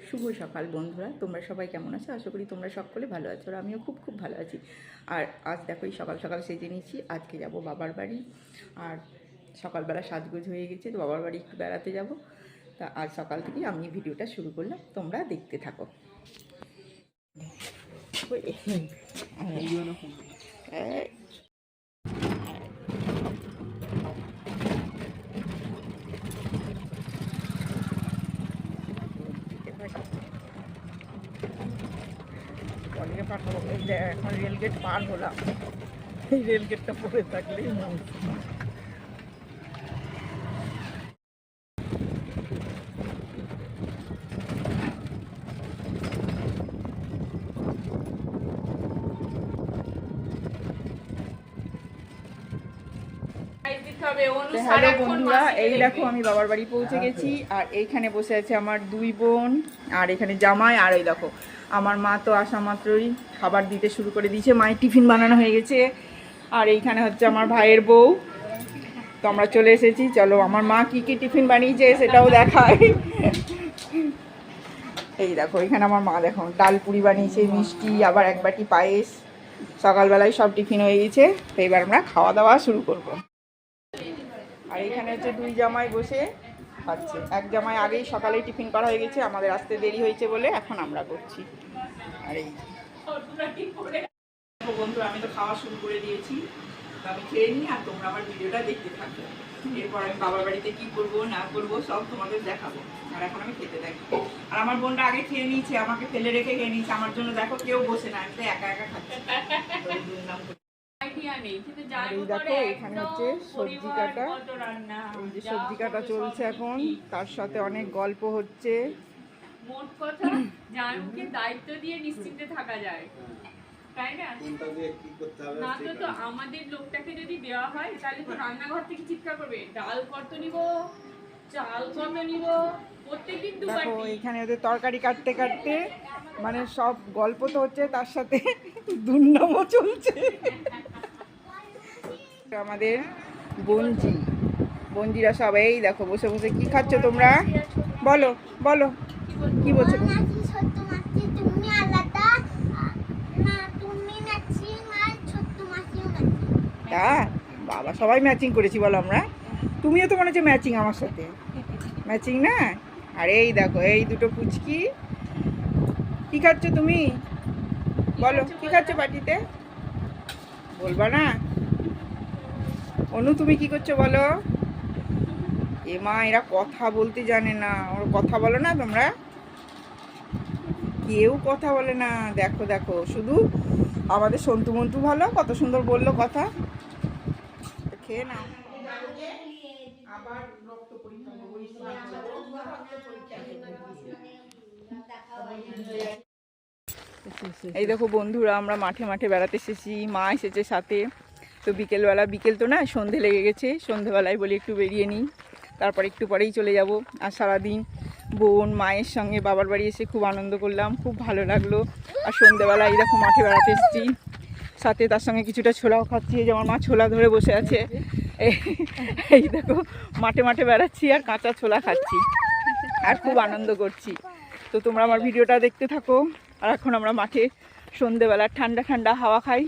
শুভ সকাল বন্ধুরা, তোমরা সবাই কেমন আছো? আশা করি তোমরা সকলে ভালো আছো, আর আমিও খুব খুব ভালো আছি। আর আজ দেখো এই সকাল সকাল সেজে নিয়েছি, আজকে যাব বাবার বাড়ি। আর সকালবেলা সাজগোজ হয়ে গেছে, তো বাবার বাড়ি একটু বেড়াতে যাব। তা আজ সকাল থেকেই আমি ভিডিওটা শুরু করলাম, তোমরা দেখতে থাকো। পাঠাবো, এখন রেলগেট পার হলাম, এই রেলগেটটা পড়ে থাকলেই হ্যালো বন্ধুরা, এই দেখো আমি বাবার বাড়ি পৌঁছে গেছি। আর এইখানে বসে আছে আমার দুই বোন, আর এখানে জামাই। আর এই দেখো আমার মা তো আসা মাত্রই খাবার দিতে শুরু করে দিয়েছে, মায়ের টিফিন বানানো হয়ে গেছে। আর এইখানে হচ্ছে আমার ভাইয়ের বউ। তো আমরা চলে এসেছি, চলো আমার মা কি কি টিফিন বানিয়েছে সেটাও দেখায়। এই দেখো এখানে আমার মা দেখো ডাল পুরি বানিয়েছে, মিষ্টি, আবার এক বাটি পায়েস। সকালবেলায় সব টিফিন হয়ে গেছে, তো এবার আমরা খাওয়া দাওয়া শুরু করবো। আর এখানে হচ্ছে দুই জামাই বসে খাচ্ছে। এক জামাই আগেই সকালেই টিফিন করা হয়ে গেছে, আমাদের আসতে দেরি হয়েছে বলে এখন আমরা করছি। আর এই বন্ধু আমি তো খাওয়া শুরু করে দিয়েছি, তো আমি খেয়ে নিই, আর তোমরা আমার ভিডিওটা দেখতে থাকো। এরপর আমি বাবার বাড়িতে কি করবো না করবো সব তোমাদের দেখাবো। আর এখন আমি খেতে থাকি। আর আমার বোনটা আগে খেয়ে নিয়েছে, আমাকে ফেলে রেখে খেয়ে নিয়েছে। আমার জন্য দেখো কেউ বসে না, আমি তো একা একা খাচ্ছি। এই দেখো এখানে হচ্ছে সবজি কাটা, এই যে সবজি কাটা চলছে এখন, তার সাথে অনেক গল্প হচ্ছে। মোট কথা জানুকে দায়িত্ব দিয়ে নিশ্চিন্তে থাকা যায়, তাই না? না তো আমাদের লোকটাকে যদি দেওয়া হয় তাহলে তো রান্নাঘর থেকে চিৎকার করবে, ডাল কত নিব, চাল কত নিব, প্রত্যেকদিন দেখো এখানে ওদের তরকারি কাটতে কাটতে মানে সব গল্প তো হচ্ছে, তার সাথে দুর্নামও চলছে। আমাদের বঞ্জিরা সবাই দেখো বসে বসে কি খাচ্ছ তোমরা, বলো বলো কি বলছো? বাবা সবাই ম্যাচিং করেছি বলো আমরা। তুমিও তো মনে হচ্ছে ম্যাচিং আমার সাথে, ম্যাচিং না? আর এই দেখো এই দুটো পুচকি কি খাচ্ছ তুমি, বলো কি খাচ্ছ বাটিতে, বলবা না? অনু তুমি কি করছো বলো? এ মা এরা কথা বলতে জানে না, ওর কথা বলো না তোমরা, কেউ কথা বলে না। দেখো দেখো শুধু আমাদের সন্তু মন্তু ভালো, কত সুন্দর বললো কথা। খেয়ে নাও। আবার রক্ত পরীক্ষা এই দেখো বন্ধুরা আমরা মাঠে মাঠে বেড়াতে এসেছি, মা এসেছে সাথে। তো বিকেলবেলা, বিকেল তো না সন্ধে লেগে গেছে, সন্ধেবেলায় বলি একটু বেরিয়ে নিই, তারপর একটু পরেই চলে যাব। আর সারাদিন বোন মায়ের সঙ্গে বাবার বাড়ি এসে খুব আনন্দ করলাম, খুব ভালো লাগলো। আর সন্ধেবেলায় এই দেখো মাঠে বেড়াতে এসেছি, সাথে তার সঙ্গে কিছুটা ছোলাও খাচ্ছি। যে আমার মা ছোলা ধরে বসে আছে, এই দেখো মাঠে মাঠে বেড়াচ্ছি আর কাঁচা ছোলা খাচ্ছি, আর খুব আনন্দ করছি। তো তোমরা আমার ভিডিওটা দেখতে থাকো। আর এখন আমরা মাঠে সন্ধেবেলা ঠান্ডা ঠান্ডা হাওয়া খাই।